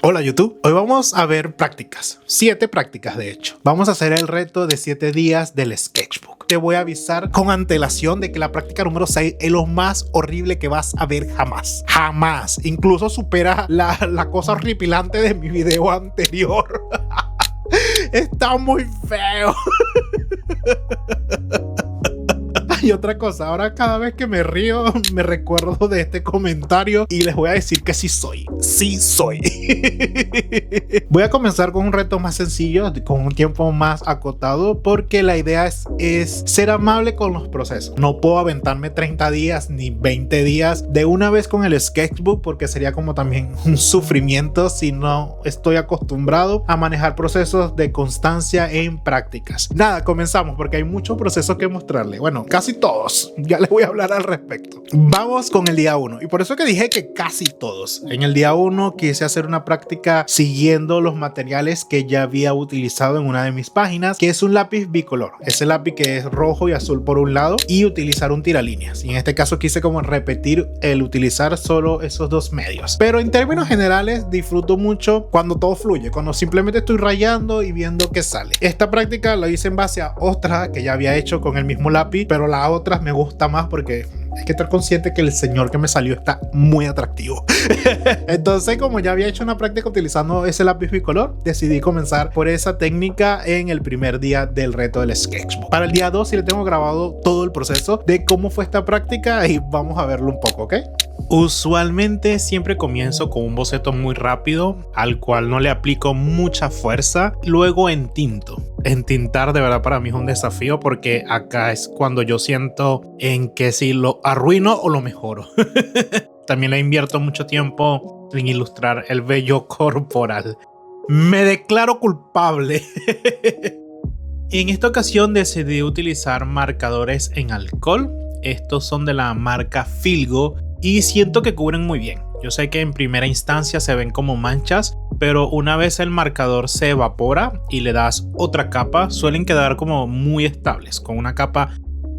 Hola YouTube, hoy vamos a ver prácticas, 7 prácticas de hecho. Vamos a hacer el reto de 7 días del sketchbook. Te voy a avisar con antelación de que la práctica número 6 es lo más horrible que vas a ver jamás. Jamás. Incluso supera la cosa horripilante de mi video anterior. Está muy feo. Y otra cosa, ahora cada vez que me río me recuerdo de este comentario y les voy a decir que sí soy. Voy a comenzar con un reto más sencillo, con un tiempo más acotado, porque la idea es ser amable con los procesos. No puedo aventarme 30 días ni 20 días de una vez con el sketchbook, porque sería como también un sufrimiento si no estoy acostumbrado a manejar procesos de constancia en prácticas. Nada, comenzamos porque hay muchos procesos que mostrarle. Bueno, casi todos. Ya les voy a hablar al respecto. Vamos con el día 1. Y por eso que dije que casi todos. En el día 1 quise hacer una práctica siguiendo los materiales que ya había utilizado en una de mis páginas, que es un lápiz bicolor. Ese lápiz que es rojo y azul por un lado, y utilizar un tiralíneas. Y en este caso quise como repetir el utilizar solo esos dos medios. Pero en términos generales disfruto mucho cuando todo fluye, cuando simplemente estoy rayando y viendo qué sale. Esta práctica la hice en base a otra que ya había hecho con el mismo lápiz, pero la otra me gusta más porque hay que estar consciente que el señor que me salió está muy atractivo. Entonces, como ya había hecho una práctica utilizando ese lápiz bicolor, decidí comenzar por esa técnica en el primer día del reto del sketchbook. Para el día 2 sí le tengo grabado todo el proceso de cómo fue esta práctica y vamos a verlo un poco, ¿ok? Usualmente siempre comienzo con un boceto muy rápido al cual no le aplico mucha fuerza, luego entinto. Entintar de verdad para mí es un desafío porque acá es cuando yo siento en que si lo arruino o lo mejoro. También le invierto mucho tiempo en ilustrar el vello corporal. Me declaro culpable. En esta ocasión decidí utilizar marcadores en alcohol. Estos son de la marca Filgo y siento que cubren muy bien. Yo sé que en primera instancia se ven como manchas, pero una vez el marcador se evapora y le das otra capa, suelen quedar como muy estables, con una capa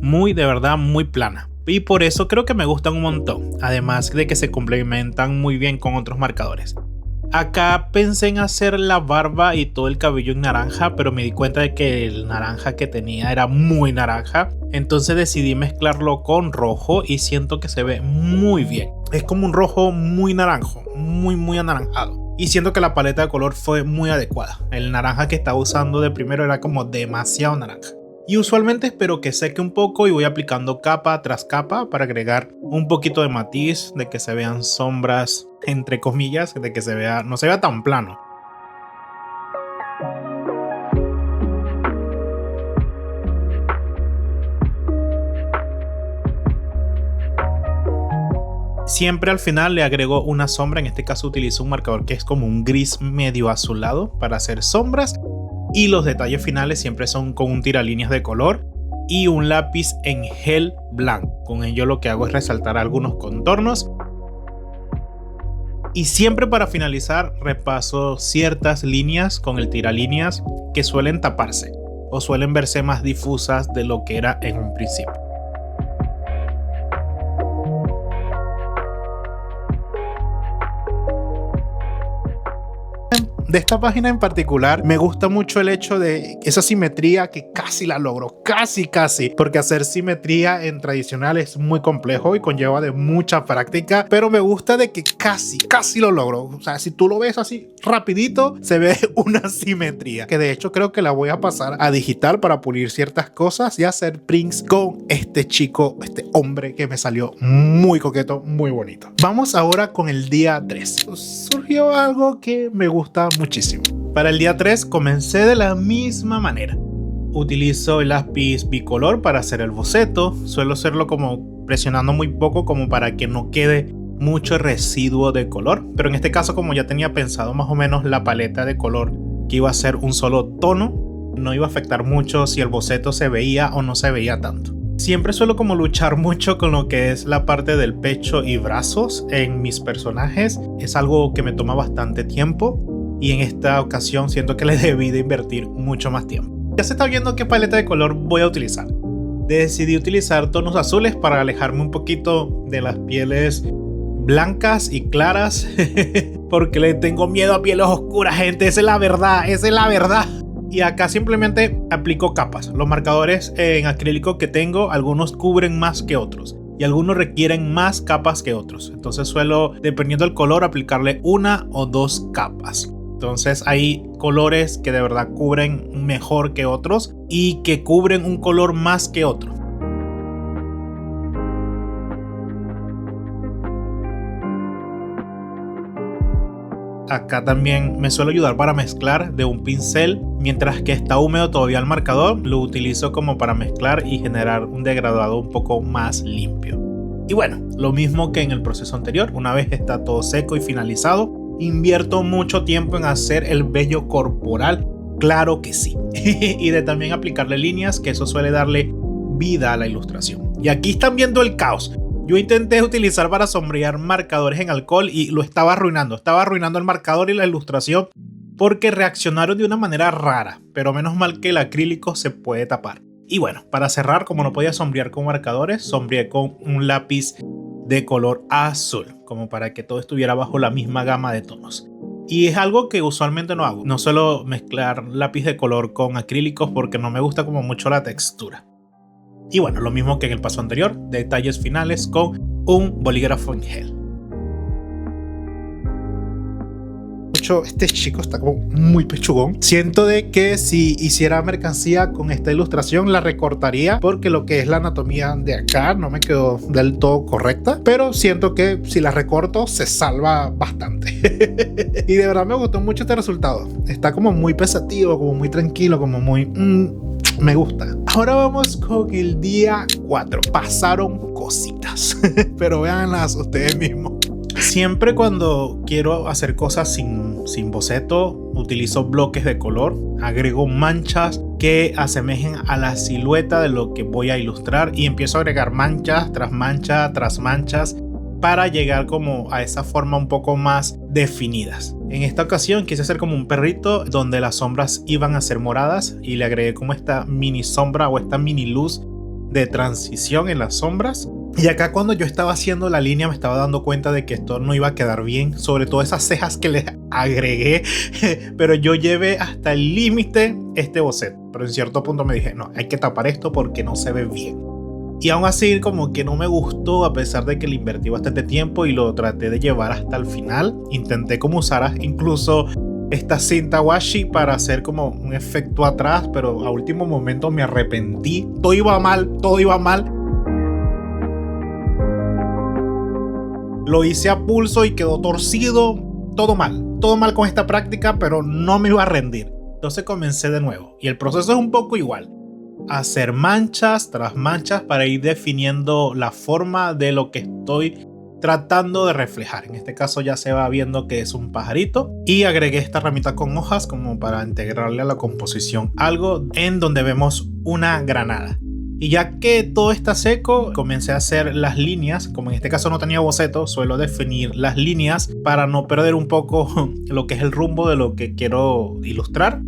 de verdad muy plana. Y por eso creo que me gustan un montón, además de que se complementan muy bien con otros marcadores. Acá pensé en hacer la barba y todo el cabello en naranja, pero me di cuenta de que el naranja que tenía era muy naranja. Entonces decidí mezclarlo con rojo y siento que se ve muy bien. Es como un rojo muy naranjo, muy anaranjado. Y siento que la paleta de color fue muy adecuada. El naranja que estaba usando de primero era como demasiado naranja. Y usualmente espero que seque un poco y voy aplicando capa tras capa para agregar un poquito de matiz, de que se vean sombras, entre comillas, de que no se vea tan plano. Siempre al final le agrego una sombra, en este caso utilizo un marcador que es como un gris medio azulado para hacer sombras. Y los detalles finales siempre son con un tiralíneas de color y un lápiz en gel blanco. Con ello lo que hago es resaltar algunos contornos. Y siempre para finalizar repaso ciertas líneas con el tiralíneas que suelen taparse o suelen verse más difusas de lo que era en un principio. De esta página en particular me gusta mucho el hecho de esa simetría que casi la logro, casi, porque hacer simetría en tradicional es muy complejo y conlleva de mucha práctica, pero me gusta de que casi lo logro. O sea, si tú lo ves así rapidito, se ve una simetría, que de hecho creo que la voy a pasar a digital para pulir ciertas cosas y hacer prints con este hombre que me salió muy coqueto, muy bonito. Vamos ahora con el día 3. Surgió algo que me gusta muchísimo. Para el día 3 comencé de la misma manera. Utilizo el lápiz bicolor para hacer el boceto. Suelo hacerlo como presionando muy poco como para que no quede mucho residuo de color. Pero en este caso, como ya tenía pensado más o menos la paleta de color que iba a ser un solo tono, no iba a afectar mucho si el boceto se veía o no se veía tanto. Siempre suelo como luchar mucho con lo que es la parte del pecho y brazos en mis personajes. Es algo que me toma bastante tiempo y en esta ocasión siento que le debí de invertir mucho más tiempo. Ya se está viendo qué paleta de color voy a utilizar. Decidí utilizar tonos azules para alejarme un poquito de las pieles blancas y claras porque le tengo miedo a pieles oscuras, gente. Esa es la verdad, esa es la verdad. Y acá simplemente aplico capas. Los marcadores en acrílico que tengo, algunos cubren más que otros y algunos requieren más capas que otros. Entonces suelo, dependiendo del color, aplicarle 1 o 2 capas. Entonces hay colores que de verdad cubren mejor que otros y que cubren un color más que otro. Acá también me suelo ayudar para mezclar de un pincel. Mientras que está húmedo todavía el marcador, lo utilizo como para mezclar y generar un degradado un poco más limpio. Y bueno, lo mismo que en el proceso anterior, una vez está todo seco y finalizado, invierto mucho tiempo en hacer el vello corporal, claro que sí. Y de también aplicarle líneas, que eso suele darle vida a la ilustración. Y aquí están viendo el caos. Yo intenté utilizar para sombrear marcadores en alcohol y lo estaba arruinando el marcador y la ilustración porque reaccionaron de una manera rara, pero menos mal que el acrílico se puede tapar. Y bueno, para cerrar, como no podía sombrear con marcadores, sombreé con un lápiz de color azul, como para que todo estuviera bajo la misma gama de tonos. Y es algo que usualmente no hago. No suelo mezclar lápiz de color con acrílicos porque no me gusta como mucho la textura. Y bueno, lo mismo que en el paso anterior, detalles finales con un bolígrafo en gel. Este chico está como muy pechugón. Siento de que si hiciera mercancía con esta ilustración la recortaría porque lo que es la anatomía de acá no me quedó del todo correcta, pero siento que si la recorto se salva bastante. Y de verdad me gustó mucho este resultado. Está como muy pensativo, como muy tranquilo, como muy... me gusta. Ahora vamos con el día 4. Pasaron cositas, pero véanlas ustedes mismos. Siempre cuando quiero hacer cosas sin boceto, utilizo bloques de color, agrego manchas que asemejen a la silueta de lo que voy a ilustrar y empiezo a agregar manchas tras mancha tras manchas para llegar como a esa forma un poco más definidas. En esta ocasión quise hacer como un perrito donde las sombras iban a ser moradas y le agregué como esta mini sombra o esta mini luz de transición en las sombras. Y acá cuando yo estaba haciendo la línea me estaba dando cuenta de que esto no iba a quedar bien, sobre todo esas cejas que le agregué, pero yo llevé hasta el límite este boceto, pero en cierto punto me dije, no, hay que tapar esto porque no se ve bien. Y aún así como que no me gustó a pesar de que le invertí bastante tiempo y lo traté de llevar hasta el final. Intenté como usar incluso esta cinta washi para hacer como un efecto atrás, pero a último momento me arrepentí, todo iba mal. Lo hice a pulso y quedó torcido, todo mal con esta práctica, pero no me iba a rendir. Entonces comencé de nuevo y el proceso es un poco igual. Hacer manchas tras manchas para ir definiendo la forma de lo que estoy tratando de reflejar. En este caso ya se va viendo que es un pajarito y agregué esta ramita con hojas como para integrarle a la composición algo en donde vemos una granada. Y ya que todo está seco, comencé a hacer las líneas. Como en este caso no tenía boceto, suelo definir las líneas para no perder un poco lo que es el rumbo de lo que quiero ilustrar.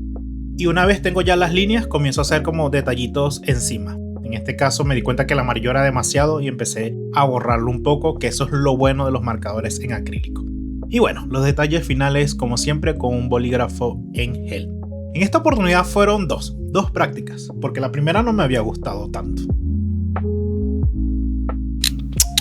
Y una vez tengo ya las líneas, comienzo a hacer como detallitos encima. En este caso me di cuenta que el amarillo era demasiado y empecé a borrarlo un poco, que eso es lo bueno de los marcadores en acrílico. Y bueno, los detalles finales como siempre con un bolígrafo en gel. En esta oportunidad fueron dos prácticas, porque la primera no me había gustado tanto.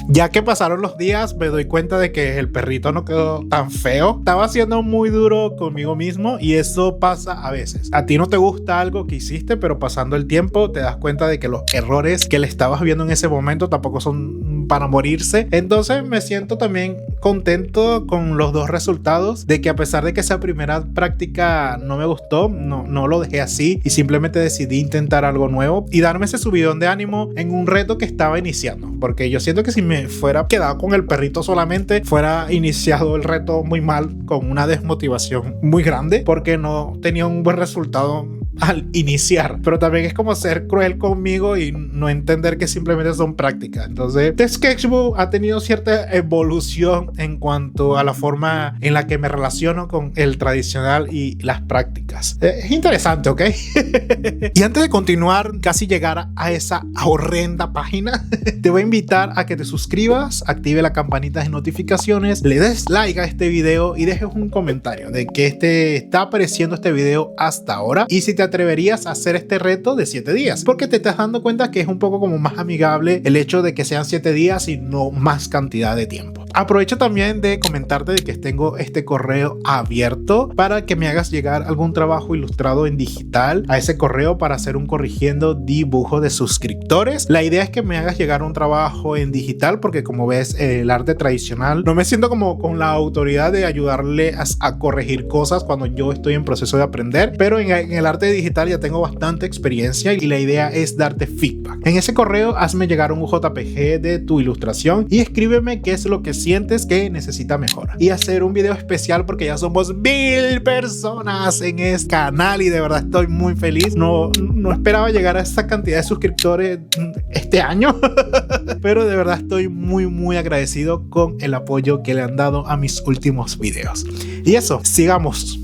Ya que pasaron los días, me doy cuenta de que el perrito no quedó tan feo. Estaba siendo muy duro conmigo mismo y eso pasa a veces. A ti no te gusta algo que hiciste, pero pasando el tiempo te das cuenta de que los errores que le estabas viendo en ese momento tampoco son para morirse. Entonces me siento también contento con los dos resultados, de que a pesar de que esa primera práctica no me gustó, no lo dejé así y simplemente decidí intentar algo nuevo y darme ese subidón de ánimo en un reto que estaba iniciando, porque yo siento que si me fuera quedado con el perrito solamente, fuera iniciado el reto muy mal, con una desmotivación muy grande, porque no tenía un buen resultado al iniciar, pero también es como ser cruel conmigo y no entender que simplemente son prácticas. Entonces, The Sketchbook ha tenido cierta evolución en cuanto a la forma en la que me relaciono con el tradicional y las prácticas. Es interesante, ¿ok? Y antes de continuar, casi llegar a esa horrenda página, te voy a invitar a que te suscribas, active la campanita de notificaciones, le des like a este video y dejes un comentario de que te está pareciendo este video hasta ahora y si te atreverías a hacer este reto de 7 días, porque te estás dando cuenta que es un poco como más amigable el hecho de que sean 7 días y no más cantidad de tiempo. Aprovecho también de comentarte de que tengo este correo abierto para que me hagas llegar algún trabajo ilustrado en digital a ese correo para hacer un corrigiendo dibujo de suscriptores. La idea es que me hagas llegar un trabajo en digital porque como ves el arte tradicional no me siento como con la autoridad de ayudarle a corregir cosas cuando yo estoy en proceso de aprender, pero en el arte digital ya tengo bastante experiencia y la idea es darte feedback. En ese correo hazme llegar un JPG de tu ilustración y escríbeme qué es lo que sientes que necesita mejora y hacer un video especial porque ya somos 1000 personas en este canal y de verdad estoy muy feliz. No esperaba llegar a esa cantidad de suscriptores este año pero de verdad estoy muy agradecido con el apoyo que le han dado a mis últimos videos. Y eso, sigamos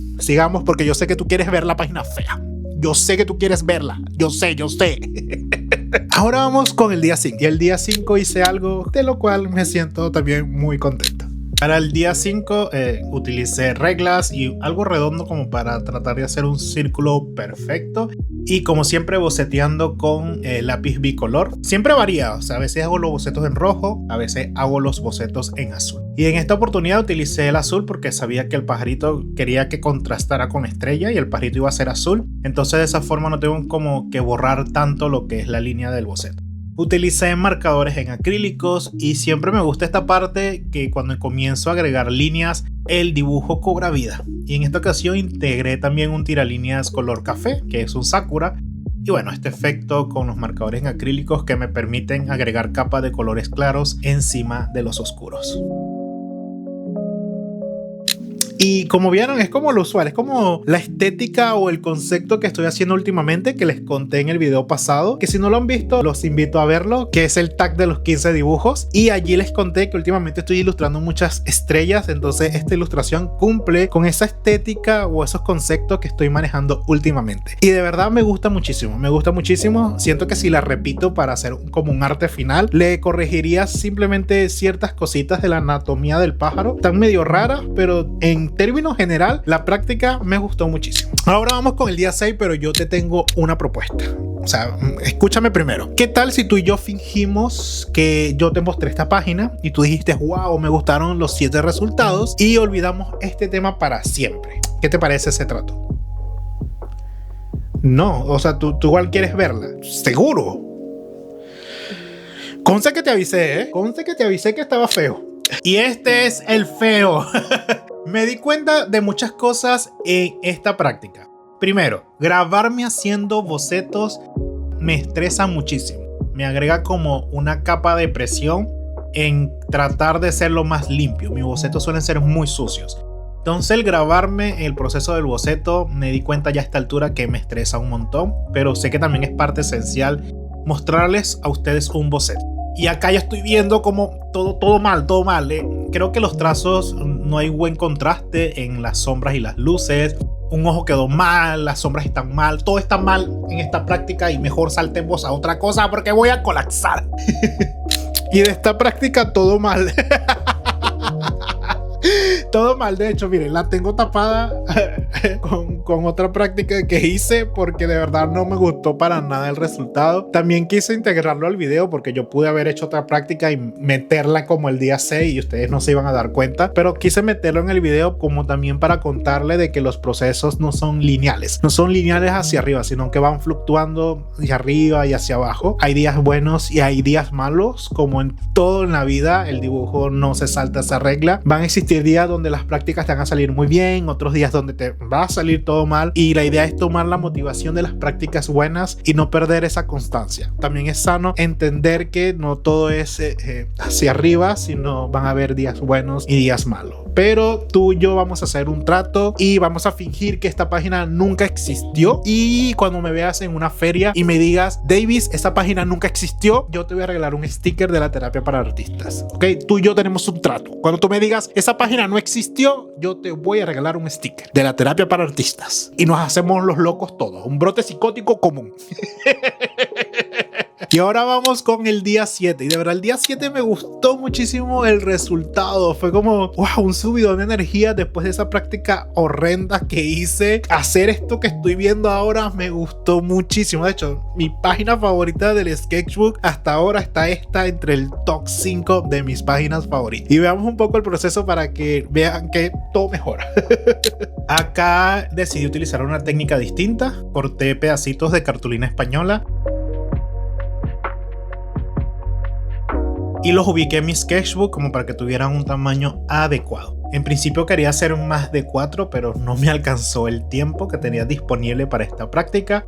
porque yo sé que tú quieres ver la página fea. Yo sé que tú quieres verla. Yo sé. Ahora vamos con el día 5. Y el día 5 hice algo de lo cual me siento también muy contento. Para el día 5 utilicé reglas y algo redondo como para tratar de hacer un círculo perfecto. Y como siempre boceteando con lápiz bicolor. Siempre varía, o sea, a veces hago los bocetos en rojo, a veces hago los bocetos en azul. Y en esta oportunidad utilicé el azul porque sabía que el pajarito quería que contrastara con la estrella y el pajarito iba a ser azul. Entonces de esa forma no tengo como que borrar tanto lo que es la línea del boceto. Utilicé marcadores en acrílicos y siempre me gusta esta parte que cuando comienzo a agregar líneas el dibujo cobra vida. Y en esta ocasión integré también un tiralíneas color café que es un sakura. Y bueno, este efecto con los marcadores en acrílicos que me permiten agregar capas de colores claros encima de los oscuros. Y como vieron, es como lo usual, es como la estética o el concepto que estoy haciendo últimamente, que les conté en el video pasado, que si no lo han visto, los invito a verlo, que es el tag de los 15 dibujos. Y allí les conté que últimamente estoy ilustrando muchas estrellas, entonces esta ilustración cumple con esa estética o esos conceptos que estoy manejando últimamente. Y de verdad me gusta muchísimo. Siento que si la repito para hacer como un arte final, le corregiría simplemente ciertas cositas de la anatomía del pájaro, tan medio raras, pero en términos general, la práctica me gustó muchísimo. Ahora vamos con el día 6, pero yo te tengo una propuesta. O sea, escúchame primero. ¿Qué tal si tú y yo fingimos que yo te mostré esta página y tú dijiste, wow, me gustaron los 7 resultados y olvidamos este tema para siempre? ¿Qué te parece ese trato? No, o sea, tú igual quieres verla. Seguro. Conste que te avisé, ¿eh? Conste que te avisé que estaba feo. Y este es el feo. Me di cuenta de muchas cosas en esta práctica. Primero, grabarme haciendo bocetos me estresa muchísimo. Me agrega como una capa de presión en tratar de ser lo más limpio. Mis bocetos suelen ser muy sucios. Entonces el grabarme el proceso del boceto me di cuenta ya a esta altura que me estresa un montón. Pero sé que también es parte esencial mostrarles a ustedes un boceto. Y acá ya estoy viendo como todo mal. Creo que los trazos no hay buen contraste en las sombras y las luces. Un ojo quedó mal, las sombras están mal, todo está mal en esta práctica y mejor saltemos a otra cosa porque voy a colapsar. Y de esta práctica todo mal. Todo mal, de hecho, miren, la tengo tapada con otra práctica que hice porque de verdad no me gustó para nada el resultado. También quise integrarlo al video porque yo pude haber hecho otra práctica y meterla como el día 6 y ustedes no se iban a dar cuenta, pero quise meterlo en el video como también para contarle de que los procesos no son lineales. No son lineales hacia arriba, sino que van fluctuando hacia arriba y hacia abajo. Hay días buenos y hay días malos, como en todo en la vida. El dibujo no se salta esa regla. Van a existir días donde las prácticas te van a salir muy bien, otros días donde te va a salir todo mal, y la idea es tomar la motivación de las prácticas buenas y no perder esa constancia. También es sano entender que no todo es hacia arriba, sino van a haber días buenos y días malos. pero tú y yo vamos a hacer un trato y vamos a fingir que esta página nunca existió, y cuando me veas en una feria y me digas, Davis, esta página nunca existió, yo te voy a regalar un sticker de la terapia para artistas. Ok, tú y yo tenemos un trato. Cuando tú me digas, esa página no existió, yo te voy a regalar un sticker de la terapia para artistas y nos hacemos los locos todos, un brote psicótico común. Y ahora vamos con el día 7. Y de verdad el día 7 me gustó muchísimo el resultado. Fue como, wow, un subidón de energía después de esa práctica horrenda que hice. Hacer esto que estoy viendo ahora me gustó muchísimo. De hecho, mi página favorita del sketchbook hasta ahora está entre el top 5 de mis páginas favoritas. Y veamos un poco el proceso para que vean que todo mejora. Acá decidí utilizar una técnica distinta. Corté pedacitos de cartulina española y los ubiqué en mi sketchbook como para que tuvieran un tamaño adecuado. En principio quería hacer más de 4, pero no me alcanzó el tiempo que tenía disponible para esta práctica.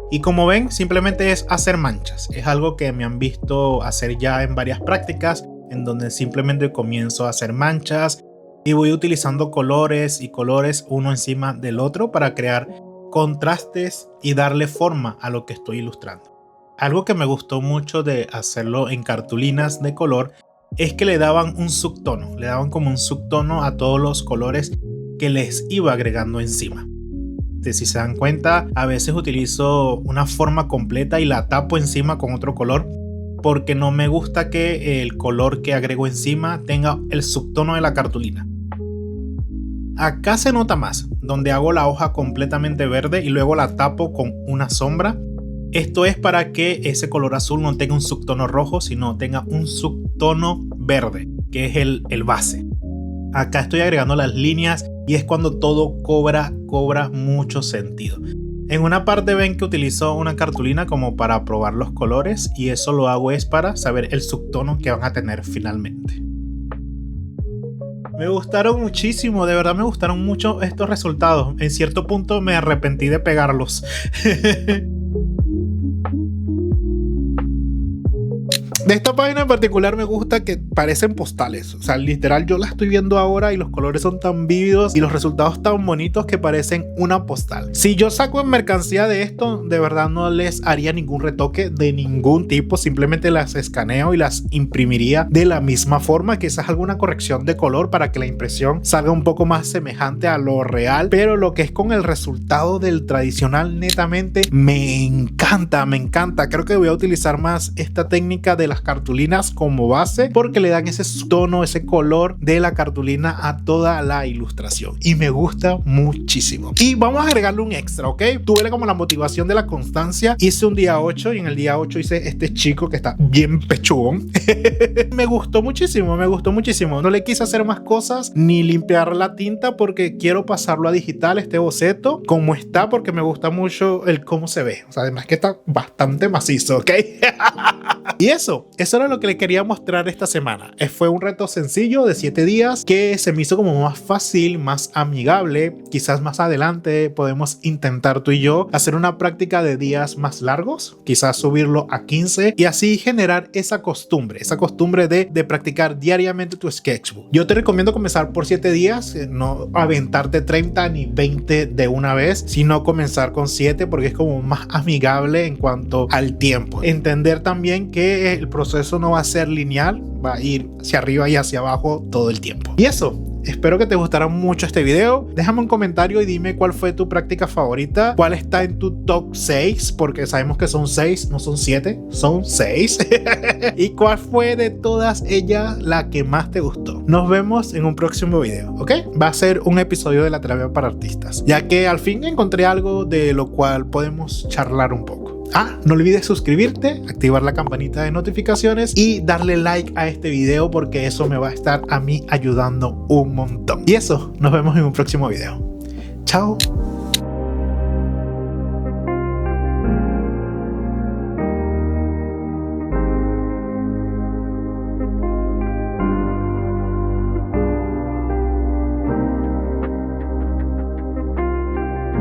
Y como ven, simplemente es hacer manchas. Es algo que me han visto hacer ya en varias prácticas, en donde simplemente comienzo a hacer manchas y voy utilizando colores y colores uno encima del otro para crear contrastes y darle forma a lo que estoy ilustrando. Algo que me gustó mucho de hacerlo en cartulinas de color es que le daban un subtono, le daban como un subtono a todos los colores que les iba agregando encima. Si se dan cuenta, a veces utilizo una forma completa y la tapo encima con otro color porque no me gusta que el color que agrego encima tenga el subtono de la cartulina. Acá se nota más, donde hago la hoja completamente verde y luego la tapo con una sombra. Esto es para que ese color azul no tenga un subtono rojo, sino tenga un subtono verde, que es el base. Acá estoy agregando las líneas y es cuando todo cobra mucho sentido. En una parte ven que utilizo una cartulina como para probar los colores, y eso lo hago es para saber el subtono que van a tener finalmente. Me gustaron muchísimo, de verdad me gustaron mucho estos resultados. En cierto punto me arrepentí de pegarlos. De esta página en particular me gusta que parecen postales. O sea, literal yo la estoy viendo ahora y los colores son tan vívidos y los resultados tan bonitos que parecen una postal. Si yo saco en mercancía de esto, de verdad no les haría ningún retoque de ningún tipo. Simplemente las escaneo y las imprimiría de la misma forma, quizás alguna corrección de color para que la impresión salga un poco más semejante a lo real. Pero lo que es con el resultado del tradicional, netamente me encanta, me encanta. Creo que voy a utilizar más esta técnica de las cartulinas como base porque le dan ese tono, ese color de la cartulina a toda la ilustración y me gusta muchísimo. Y vamos a agregarle un extra, ¿ok? Tuve como la motivación de la constancia. Hice un día 8 y en el día 8 hice este chico que está bien pechugón. Me gustó muchísimo, me gustó muchísimo. No le quise hacer más cosas ni limpiar la tinta porque quiero pasarlo a digital, este boceto como está, porque me gusta mucho el cómo se ve. O sea, además que está bastante macizo, ¿ok? Y eso era lo que le quería mostrar esta semana. Fue un reto sencillo de 7 días que se me hizo como más fácil, más amigable. Quizás más adelante podemos intentar tú y yo hacer una práctica de días más largos, quizás subirlo a 15 y así generar esa costumbre de practicar diariamente tu sketchbook. Yo te recomiendo comenzar por 7 días, no aventarte 30 ni 20 de una vez, sino comenzar con 7 porque es como más amigable en cuanto al tiempo. Entender también que el proceso no va a ser lineal, va a ir hacia arriba y hacia abajo todo el tiempo. Y eso, espero que te gustara mucho este video. Déjame un comentario y dime cuál fue tu práctica favorita, cuál está en tu top 6, porque sabemos que son 6, no son 7, son 6. Y cuál fue de todas ellas la que más te gustó. Nos vemos en un próximo video, ¿ok? Va a ser un episodio de la terapia para artistas, ya que al fin encontré algo de lo cual podemos charlar un poco. No olvides suscribirte, activar la campanita de notificaciones y darle like a este video porque eso me va a estar a mí ayudando un montón. Y eso, nos vemos en un próximo video. Chao.